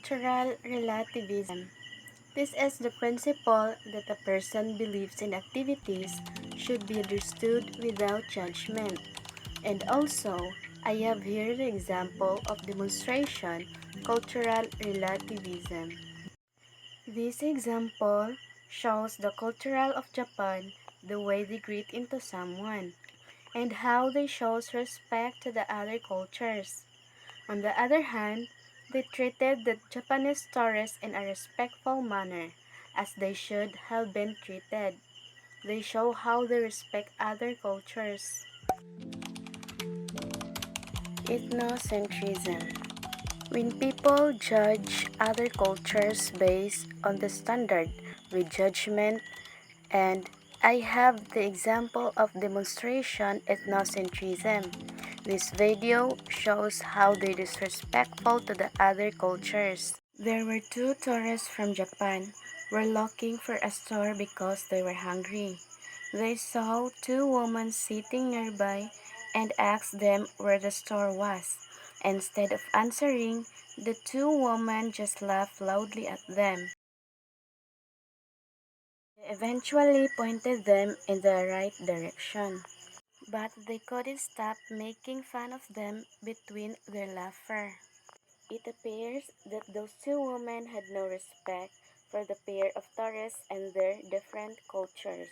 Cultural relativism. This is the principle that a person believes in activities should be understood without judgment. And also, I have here the example of demonstration, cultural relativism. This example shows the cultural of Japan, the way they greet into someone, and how they shows respect to the other cultures. On the other hand, they treated the Japanese tourists in a respectful manner, as they should have been treated. They show how they respect other cultures. Ethnocentrism. When people judge other cultures based on the standard with judgment, and I have the example of demonstration ethnocentrism. This video shows how they disrespectful to the other cultures. There were two tourists from Japan were looking for a store because they were hungry. They saw two women sitting nearby and asked them where the store was. Instead of answering, the two women just laughed loudly at them. They eventually pointed them in the right direction, but they couldn't stop making fun of them between their laughter. It appears that those two women had no respect for the pair of tourists and their different cultures.